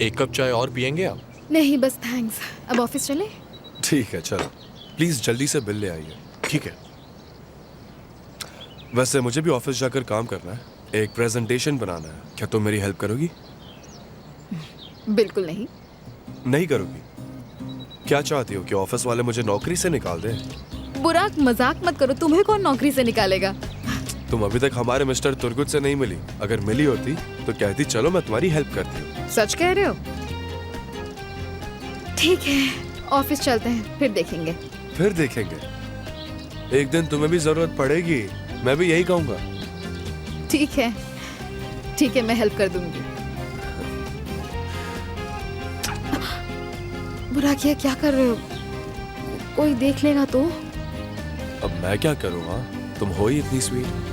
एक कप चाय और पियेंगे आप? नहीं बस थैंक्स। अब ऑफिस चले? ठीक है चलो, प्लीज जल्दी से बिल ले आइए। ठीक है। वैसे मुझे भी ऑफिस जाकर काम करना है, एक प्रेजेंटेशन बनाना है। क्या तुम मेरी हेल्प करोगी? बिल्कुल नहीं। नहीं करोगी? क्या चाहती हो कि ऑफिस वाले मुझे नौकरी से निकाल दें? बुराक मजाक मत करो, तुम्हें कौन नौकरी से निकालेगा? तुम अभी तक हमारे मिस्टर तुर्गुत से नहीं मिली। अगर मिली होती तो कहती चलो मैं तुम्हारी हेल्प करती हूँ। सच कह रहे हो? ठीक है, ऑफिस चलते हैं, फिर देखेंगे। फिर देखेंगे। एक दिन तुम्हें भी जरूरत पड़ेगी, मैं भी यही कहूंगा। ठीक है, ठीक है, मैं हेल्प कर दूंगी। बुराक ये क्या कर रहे हो? कोई देख लेगा तो? अब मैं क्या करूँ? हाँ, तुम हो ही इतनी स्वीट।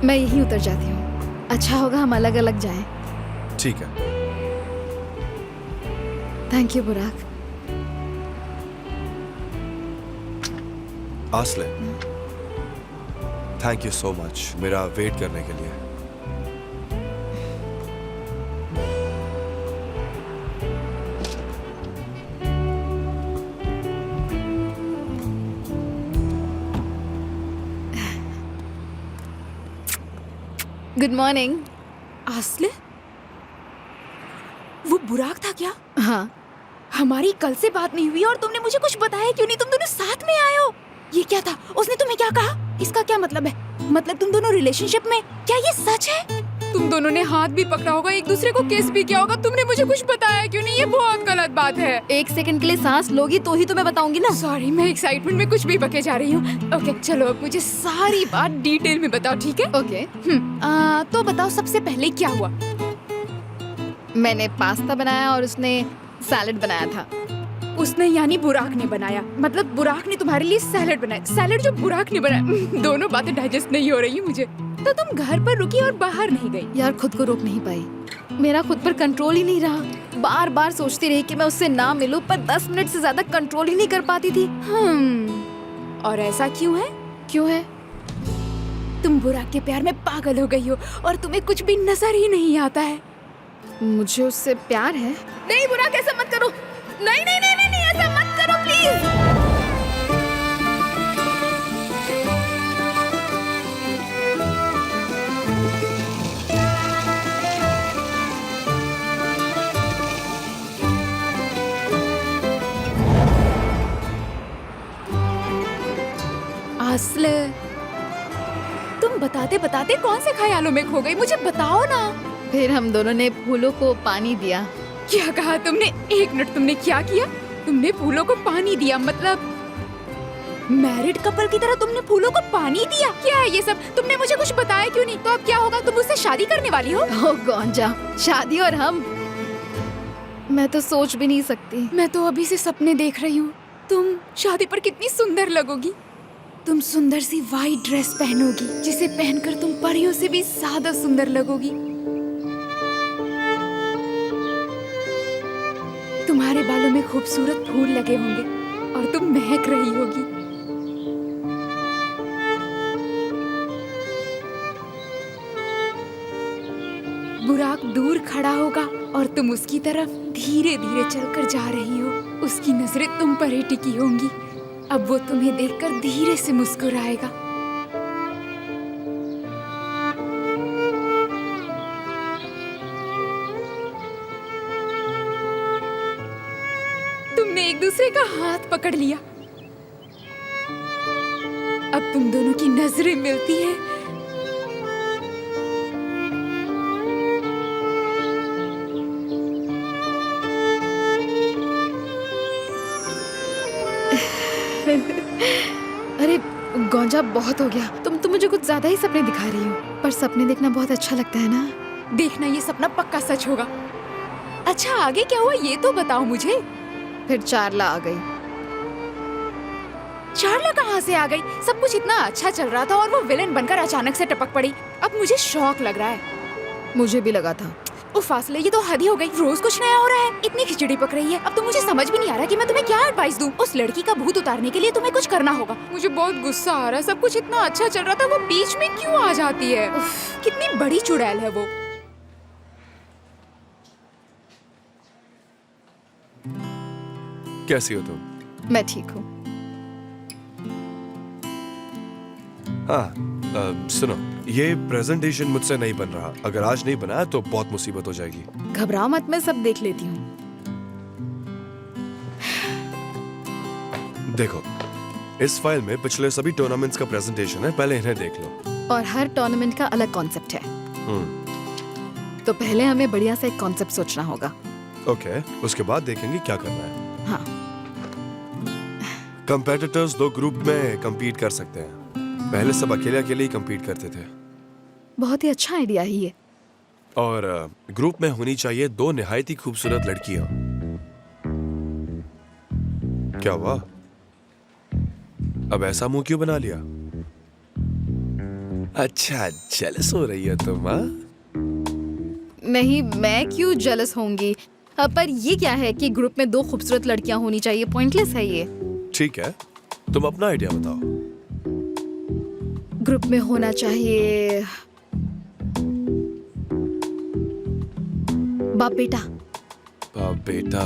मैं यहीं उतर जाती हूँ। अच्छा होगा हम अलग अलग जाएं। ठीक है। थैंक यू बुराक। आसले, थैंक यू सो मच मेरा वेट करने के लिए। Good morning. आसले, वो बुराक था क्या? हाँ, हमारी कल से बात नहीं हुई और तुमने मुझे कुछ बताया क्यों नहीं? तुम दोनों साथ में आए हो। ये क्या था? उसने तुम्हें क्या कहा? इसका क्या मतलब है? मतलब तुम दोनों रिलेशनशिप में? क्या ये सच है? तुम दोनों ने हाथ भी पकड़ा होगा, एक दूसरे को किस भी किया होगा। तुमने मुझे कुछ बताया क्यों नहीं? ये बहुत गलत बात है। एक सेकंड के लिए सांस लोगी तो ही तो मैं बताऊंगी ना। सॉरी, मैं एक्साइटमेंट में कुछ भी बके जा रही हूँ। ओके चलो, अब मुझे सारी बात डिटेल में बताओ, ठीक है? ओके। तो बताओ सबसे पहले क्या हुआ? मैंने पास्ता बनाया और उसने सैलेड बनाया था। उसने यानी बुराक ने बनाया? मतलब बुराक ने तुम्हारे लिए सैलेड बनाया? सैलेड जो बुराक ने बनाया? दोनों बातें डाइजेस्ट नहीं हो रही मुझे। तो तुम घर पर रुकी और बाहर नहीं गई? यार खुद को रोक नहीं पाई, मेरा खुद पर कंट्रोल ही नहीं रहा। बार बार सोचती रही कि मैं उससे ना मिलूं, पर 10 मिनट से ज्यादा कंट्रोल ही नहीं कर पाती थी। और ऐसा क्यों है? क्यों है? तुम बुराक के प्यार में पागल हो गई हो और तुम्हें कुछ भी नजर ही नहीं आता है। मुझे उससे प्यार है। नहीं बुराक, ऐसा मत करो। नहीं नहीं नहीं नहीं, नहीं ऐसा मत करो प्लीज। आसले, तुम बताते बताते कौन से ख्यालों में खो गई? मुझे बताओ ना। फिर हम दोनों ने फूलों को पानी दिया। क्या कहा तुमने? एक मिनट, तुमने क्या किया? तुमने फूलों को पानी दिया? मतलब मैरिड कपल की तरह तुमने फूलों को पानी दिया? क्या है ये सब? तुमने मुझे कुछ बताया क्यों नहीं? तो अब क्या होगा? तुम उससे शादी करने वाली हो? ओ गौंजा, शादी और हम? मैं तो सोच भी नहीं सकती। मैं तो अभी से सपने देख रही हूँ। तुम शादी पर कितनी सुंदर लगोगी। तुम सुंदर सी वाइट ड्रेस पहनोगी, जिसे पहनकर तुम परियों से भी ज्यादा सुंदर लगोगी। तुम्हारे बालों में खूबसूरत फूल लगे होंगे और तुम महक रही होगी। बुराक दूर खड़ा होगा और तुम उसकी तरफ धीरे धीरे चलकर जा रही हो। उसकी नजरें तुम पर ही टिकी होंगी। अब वो तुम्हें देखकर धीरे से मुस्कुराएगा। तुमने एक दूसरे का हाथ पकड़ लिया। अब तुम दोनों की नजरें मिलती है। अरे गौंजा, बहुत हो गया। तुम तो मुझे कुछ ज्यादा ही सपने दिखा रही हो। पर सपने देखना बहुत अच्छा लगता है ना। देखना ये सपना पक्का सच होगा। अच्छा आगे क्या हुआ ये तो बताओ मुझे। फिर चारला आ गई। चार्ला कहाँ से आ गई? सब कुछ इतना अच्छा चल रहा था और वो विलेन बनकर अचानक से टपक पड़ी। अब मुझे शौक लग रहा है। मुझे भी लगा था। फासले ये तो हद ही हो गई। रोज कुछ नया हो रहा है। इतनी खिचड़ी पक रही है। अब तो मुझे समझ भी नहीं आ रहा कि मैं तुम्हें क्या एडवाइस दूं। उस लड़की का भूत उतारने के लिए तुम्हें कुछ करना होगा। मुझे बहुत गुस्सा आ रहा है। सब कुछ इतना अच्छा चल रहा था, वो बीच में क्यों आ जाती है? कितनी बड़ी चुड़ैल है वो। कैसी हो तुम? मैं ठीक हूँ। हाँ, सुनो, ये प्रेजेंटेशन मुझसे नहीं बन रहा। अगर आज नहीं बनाया तो बहुत मुसीबत हो जाएगी। घबराओ मत, मैं सब देख लेती हूँ। देखो, इस फाइल में पिछले सभी टूर्नामेंट्स का प्रेजेंटेशन है। पहले इन्हें देख लो। और हर टूर्नामेंट का अलग कॉन्सेप्ट है। तो पहले हमें बढ़िया सा एक कॉन्सेप्ट सोचना होगा। ओके, उसके बाद देखेंगे क्या करना है। हाँ। कंपेटिटर्स दो ग्रुप में compete कर सकते हैं। पहले सब अकेले अकेले ही compete करते थे। बहुत ही अच्छा आइडिया है ये। और ग्रुप में होनी चाहिए दो निहायत ही खूबसूरत लड़कियां। क्या हुआ? अब ऐसा मुंह क्यों बना लिया? अच्छा, जेलस हो रही है तुम? हाँ, नहीं, मैं क्यों जेलस होंगी। पर ये क्या है कि ग्रुप में दो खूबसूरत लड़कियां होनी चाहिए? पॉइंटलेस है ये। ठीक है, तुम अपना आइडिया बताओ। ग्रुप में होना चाहिए बाप बेटा। बाप बेटा,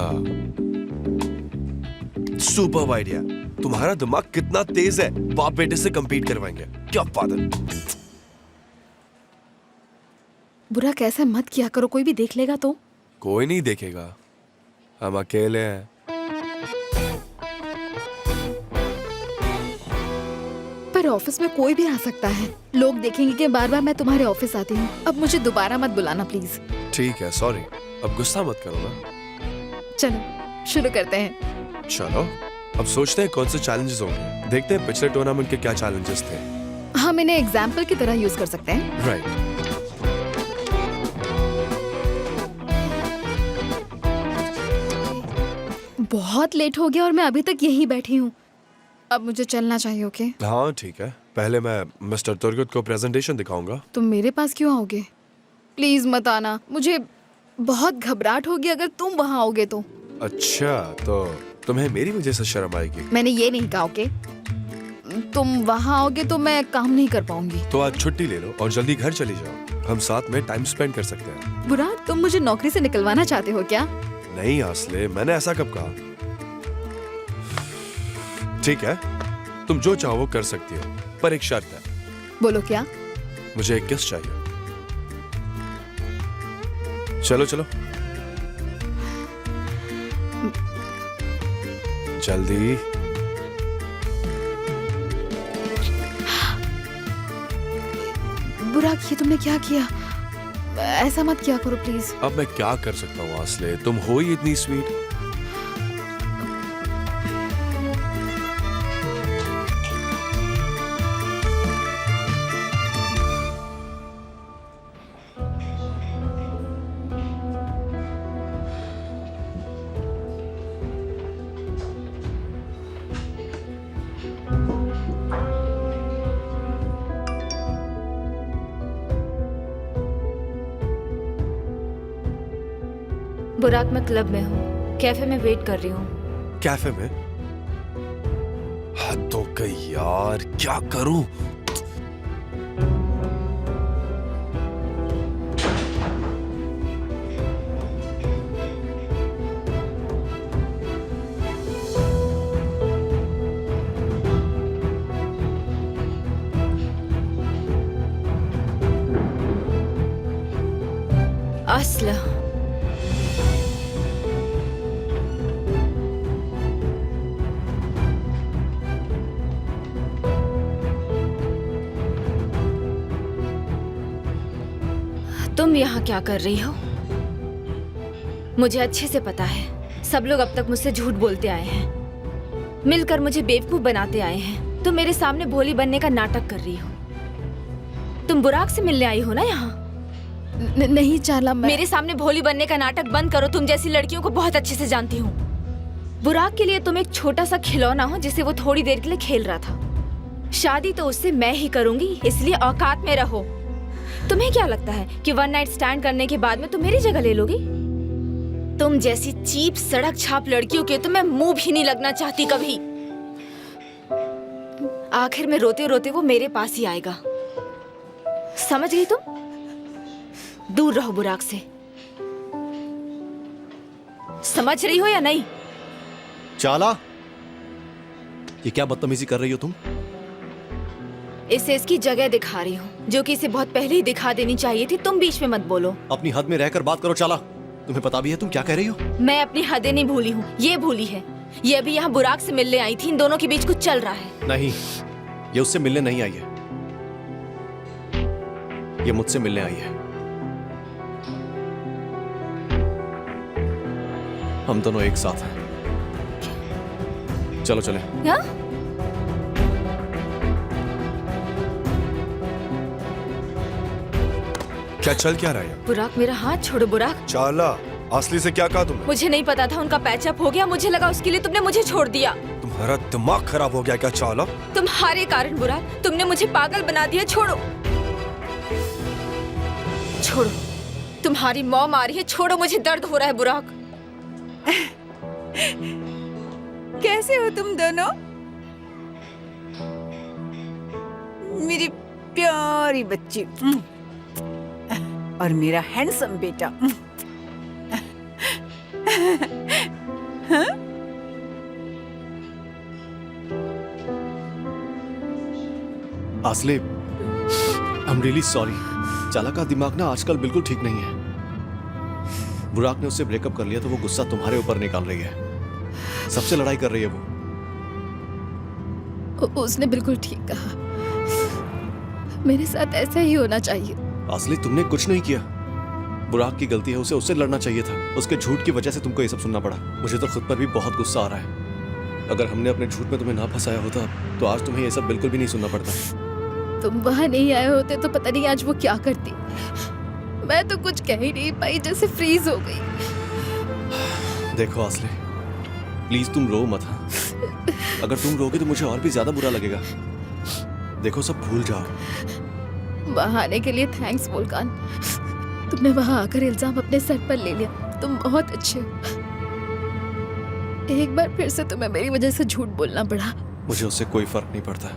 सुपर आइडिया। तुम्हारा दिमाग कितना तेज है। बाप बेटे से compete करवाएंगे। क्या फादर। बुरा कैसे मत किया करो, कोई भी देख लेगा तो। कोई नहीं देखेगा, हम अकेले हैं। पर ऑफिस में कोई भी आ सकता है। लोग देखेंगे कि बार बार मैं तुम्हारे ऑफिस आती हूँ। अब मुझे दोबारा मत बुलाना प्लीज। ठीक है, सॉरी। अब गुस्सा मत करो ना। चलो शुरू करते हैं। चलो, अब सोचते हैं कौन से चैलेंजेस होंगे। देखते हैं पिछले टूर्नामेंट के क्या चैलेंजेस थे। हम इन्हें एग्जाम्पल की तरह यूज कर सकते हैं। राइट। बहुत लेट हो गया और मैं अभी तक यहीं बैठी हूँ। अब मुझे चलना चाहिए। ओके? हाँ ठीक है, पहले मैं मिस्टर तुर्गुत को प्रेजेंटेशन दिखाऊंगा। तुम मेरे पास क्यों आओगे? प्लीज मत आना। मुझे बहुत घबराहट होगी अगर तुम वहाँ आओगे तो। अच्छा, तो तुम्हें मेरी वजह से शर्म आएगी? मैंने ये नहीं कहा। ओके? तुम वहाँ आओगे तो मैं काम नहीं कर पाऊंगी। तो आज छुट्टी ले लो और जल्दी घर चली जाओ। हम साथ में टाइम स्पेंड कर सकते हैं। बुरा, तुम मुझे नौकरी से निकलवाना चाहते हो क्या? नहीं आसले, मैंने ऐसा कब कहा? ठीक है, तुम जो चाहो वो कर सकती हो, पर एक शर्त है। बोलो क्या? मुझे एक किस चाहिए। चलो चलो जल्दी। बुरा, ये तुमने क्या किया? ऐसा मत किया करो प्लीज। अब मैं क्या कर सकता हूँ आसले, तुम हो ही इतनी स्वीट। बुराक, मैं क्लब में हूँ। कैफे में वेट कर रही हूँ। कैफे में? हद तो गई यार, क्या करूं? असला, तुम यहाँ क्या कर रही हो? मुझे अच्छे से पता है सब लोग अब तक मुझसे झूठ बोलते आए हैं, मिलकर मुझे बेवकूफ बनाते आए हैं। तुम मेरे सामने भोली बनने का नाटक कर रही हो। तुम बुराक से मिलने आई हो ना यहाँ? नहीं चाला, मेरे सामने भोली बनने का नाटक बंद करो। तुम जैसी लड़कियों को बहुत अच्छे से जानती हूँ। बुराक के लिए तुम एक छोटा सा खिलौना हो जिसे वो थोड़ी देर के लिए खेल रहा था। शादी तो उससे मैं ही करूंगी, इसलिए औकात में रहो। तुम्हें क्या लगता है कि वन नाइट स्टैंड करने के बाद में तुम मेरी जगह ले लोगी? तुम जैसी चीप सड़क छाप लड़कियों के तो मैं मुंह भी नहीं लगना चाहती कभी। आखिर में रोते रोते वो मेरे पास ही आएगा। समझ गई तुम? दूर रहो बुराक से। समझ रही हो या नहीं? चाला, ये क्या बदतमीजी कर रही हो तुम? इसे इसकी जगह दिखा रही हूँ, जो कि इसे बहुत पहले ही दिखा देनी चाहिए थी। तुम बीच में मत बोलो। अपनी हद में रहकर बात करो चाला। तुम्हें पता भी है तुम क्या कह रही हो? मैं अपनी हदें नहीं भूली हूँ, ये भूली है। ये अभी यहाँ बुराक से मिलने आई थी। इन दोनों के बीच कुछ चल रहा है। नहीं, ये उससे मिलने नहीं आई है, ये मुझसे मिलने आई है। हम दोनों एक साथ हैं। चलो चले। क्या? क्या चल क्या रहा है? बुराक, मेरा हाथ छोड़ो बुराक। चाला, असली से क्या कहा तुमने? मुझे नहीं पता था उनका पैचअप हो गया। मुझे लगा उसके लिए तुमने मुझे छोड़ दिया। तुम्हारा दिमाग खराब हो गया क्या चाला? तुम्हारे कारण बुराक, तुमने मुझे पागल बना दिया। छोड़ो छोड़ो, तुम्हारी मॉम आ रही है। छोड़ो, मुझे दर्द हो रहा है बुराक। कैसे हो तुम दोनों? मेरी प्यारी बच्ची और मेरा हैंडसम बेटा। आसले, आई एम रियली सॉरी। चाला का दिमाग ना आजकल बिल्कुल ठीक नहीं है। बुराक ने उससे ब्रेकअप कर लिया तो वो गुस्सा तुम्हारे ऊपर निकाल रही है, सबसे लड़ाई कर रही है वो। उसने बिल्कुल ठीक कहा। मेरे साथ ऐसा ही होना चाहिए। आसले, तुमने कुछ नहीं किया। बुराक की गलती है, उसे उससे लड़ना चाहिए था। उसके झूठ की वजह से तुमको ये सब सुनना पड़ा। मुझे तो खुद पर भी बहुत गुस्सा आ रहा है। अगर हमने अपने झूठ में तुम्हें ना फंसाया होता तो आज तुम्हें ये सब बिल्कुल भी नहीं सुनना पड़ता। तुम वहां नहीं आए होते तो पता नहीं आज वो क्या करती। मैं तो कुछ कह ही नहीं पाई, जैसे फ्रीज हो गई। देखो आसले, प्लीज तुम रो मत। हाँ? अगर तुम रोगे तो मुझे और भी ज्यादा बुरा लगेगा। देखो, सब भूल जाओ। वहां आने के लिए थैंक्स वोल्कान। तुमने वहां आकर इल्जाम अपने सर पर ले लिया। तुम बहुत अच्छे हो। एक बार फिर से तुम्हें मेरी वजह से झूठ बोलना पड़ा। मुझे उससे कोई फर्क नहीं पड़ता।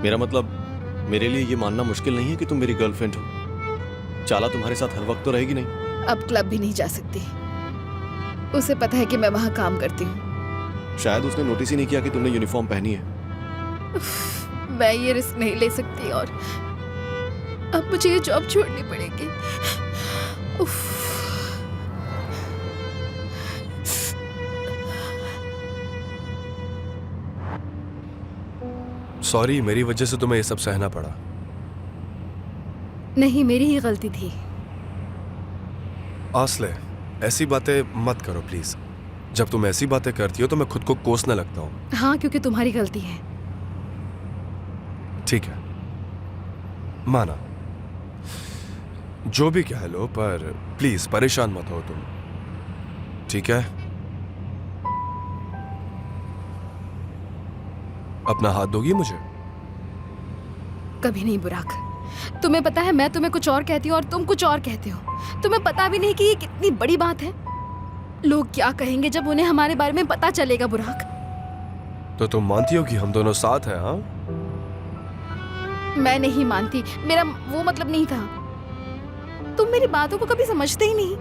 मेरा मतलब, मेरे लिए ये मानना मुश्किल नहीं है कि तुम मेरी गर्लफ्रेंड हो। चाला तुम्हारे साथ हर वक्त तो रहेगी नहीं। अब क्लब भी नहीं जा सकती। उसे पता है कि मैं वहां काम करती हूँ। शायद उसने नोटिस ही नहीं किया कि तुमने यूनिफॉर्म पहनी है। मैं ये रिस्क नहीं ले सकती और अब मुझे ये जॉब छोड़नी पड़ेगी। उफ। सॉरी, मेरी वजह से तुम्हें ये सब सहना पड़ा। नहीं, मेरी ही गलती थी। आसले, ऐसी बातें मत करो प्लीज। जब तुम ऐसी बातें करती हो तो मैं खुद को कोसने लगता हूँ। हाँ, क्योंकि तुम्हारी गलती है। ठीक है, माना। जो भी कह लो, पर प्लीज परेशान मत हो तुम, ठीक है? अपना हाथ दोगी मुझे? कभी नहीं बुराक। तुम्हें पता है, मैं तुम्हें कुछ और कहती हूँ और तुम कुछ और कहते हो। तुम्हें पता भी नहीं कि ये कितनी बड़ी बात है। लोग क्या कहेंगे जब उन्हें हमारे बारे में पता चलेगा बुराक। तो तुम मानती हो कि हम दोनों साथ हैं? हाँ, मैं नहीं मानती। मेरा वो मतलब नहीं था। तुम मेरी बातों को कभी समझते ही नहीं।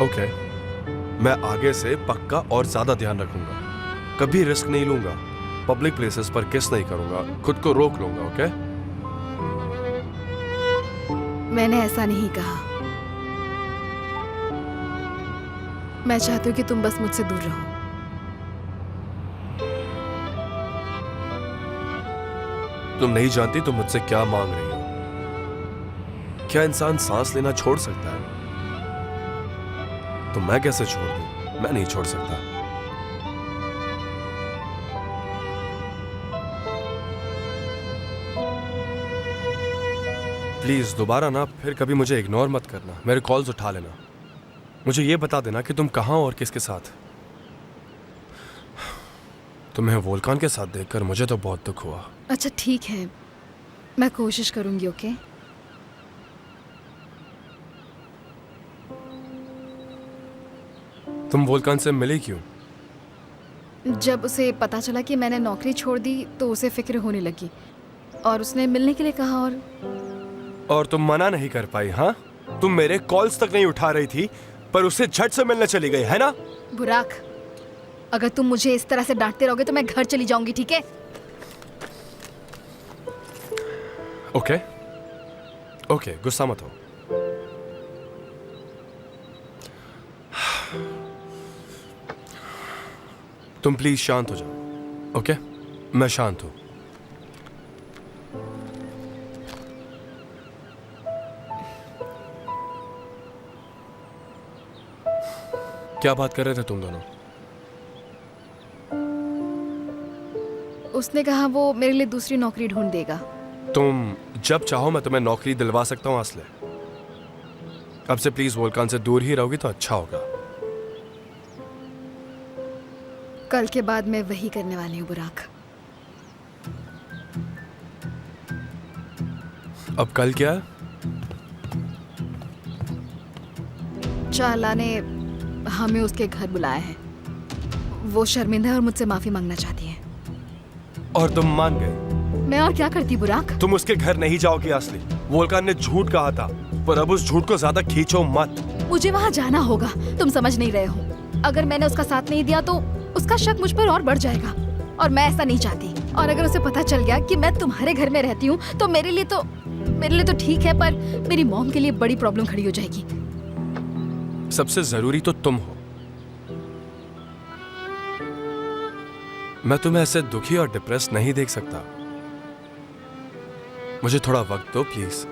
ओके, मैं आगे से पक्का और ज्यादा ध्यान रखूंगा। कभी रिस्क नहीं लूंगा। पब्लिक प्लेसेस पर किस नहीं करूंगा। खुद को रोक लूंगा। ओके? मैंने ऐसा नहीं कहा। मैं चाहती हूँ कि तुम बस मुझसे दूर रहो। तुम नहीं जानती तुम मुझसे क्या मांग रही हो। क्या इंसान सांस लेना छोड़ सकता है? तो मैं कैसे छोड़ दूं? मैं नहीं छोड़ सकता। प्लीज दोबारा ना फिर कभी मुझे इग्नोर मत करना। मेरे कॉल्स उठा लेना। मुझे ये बता देना कि तुम कहाँ और किसके साथ। तुम्हें वोल्कान के साथ देखकर मुझे तो बहुत दुख हुआ। अच्छा ठीक है, मैं कोशिश करूंगी। ओके, तुम वोल्कान से मिले क्यों? जब उसे पता चला कि मैंने नौकरी छोड़ दी तो उसे फिक्र होने लगी और उसने मिलने के लिए कहा। और तुम मना नहीं कर पाई? हाँ, तुम मेरे कॉल्स तक नहीं उठा रही थी पर उससे झट से मिलने चली गई, है ना? बुराक, अगर तुम मुझे इस तरह से डांटते रहोगे तो मैं घर चली जाऊंगी, ठीक है? ओके ओके, गुस्सा मत हो। तुम प्लीज शांत हो जाओ। ओके, मैं शांत हूं। क्या बात कर रहे थे तुम दोनों? उसने कहा वो मेरे लिए दूसरी नौकरी ढूंढ देगा। तुम जब चाहो मैं तुम्हें नौकरी दिलवा सकता हूं असले। अब से प्लीज वोल्कान से दूर ही रहोगी तो अच्छा होगा। कल के बाद मैं वही करने वाली हूँ बुराक। अब कल क्या है? चाला ने हमें उसके घर बुलाया है। वो शर्मिंदा है और मुझसे माफी मांगना चाहती है। और तुम मान गए? मैं और क्या करती बुराक? तुम उसके घर नहीं जाओगी असली। वोल्कान ने झूठ कहा था, पर अब उस झूठ को ज्यादा खींचो मत। मुझे वहाँ जाना होगा, तुम समझ नहीं रहे हो। अगर मैंने उसका साथ नहीं दिया तो उसका शक मुझ पर और बढ़ जाएगा और मैं ऐसा नहीं चाहती। और अगर उसे पता चल गया कि मैं तुम्हारे घर में रहती हूँ तो मेरे लिए तो ठीक है, पर मेरी मॉम के लिए बड़ी प्रॉब्लम खड़ी हो जाएगी। सबसे जरूरी तो तुम हो। मैं तुम्हें ऐसे दुखी और डिप्रेस नहीं देख सकता। मुझे थोड़ा वक्त दो प्लीज।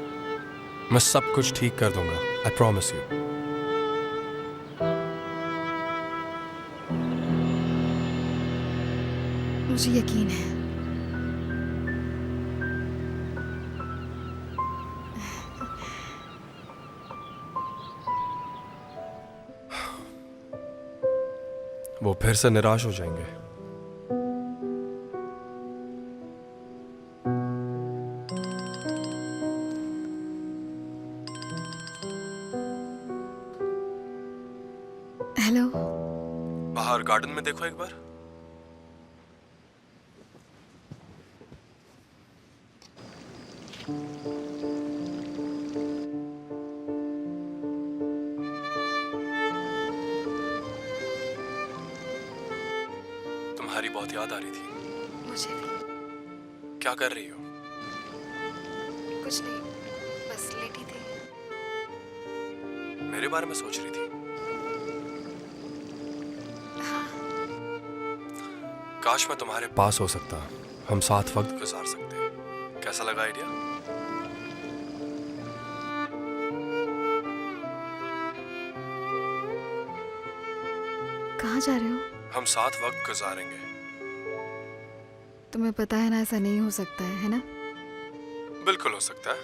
मैं सब कुछ ठीक कर दूंगा, आई प्रॉमिस यू। मुझे यकीन है। वो फिर से निराश हो जाएंगे। हेलो, बाहर गार्डन में देखो एक बार। तुम्हारी बहुत याद आ रही थी। मुझे भी। क्या कर रही हो? कुछ नहीं, बस लेटी थी। मेरे बारे में सोच रही थी? काश मैं तुम्हारे पास हो सकता, हम साथ वक्त गुजार सकते। कैसा लगा आइडिया? कहाँ जा रहे हो? हम साथ वक्त गुजारेंगे। तुम्हें पता है ना ऐसा नहीं हो सकता है ना? बिल्कुल हो सकता है।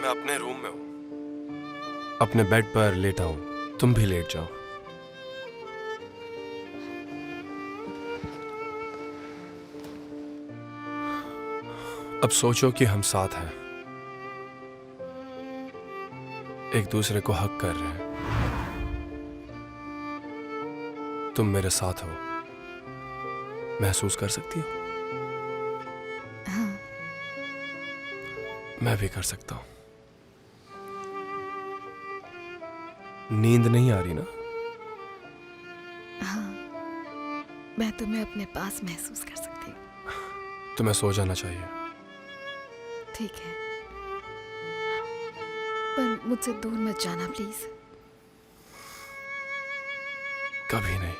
मैं अपने रूम में हूं, अपने बेड पर लेटा हूं। तुम भी लेट जाओ। अब सोचो कि हम साथ हैं, एक दूसरे को हक कर रहे हैं। तुम मेरे साथ हो, महसूस कर सकती हो? हाँ। मैं भी कर सकता हूं। नींद नहीं आ रही ना? हाँ, मैं तुम्हें अपने पास महसूस कर सकती हूँ। तुम्हें सो जाना चाहिए। ठीक है, पर मुझसे दूर मत जाना प्लीज। कभी नहीं।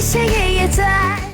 her şeye yeter.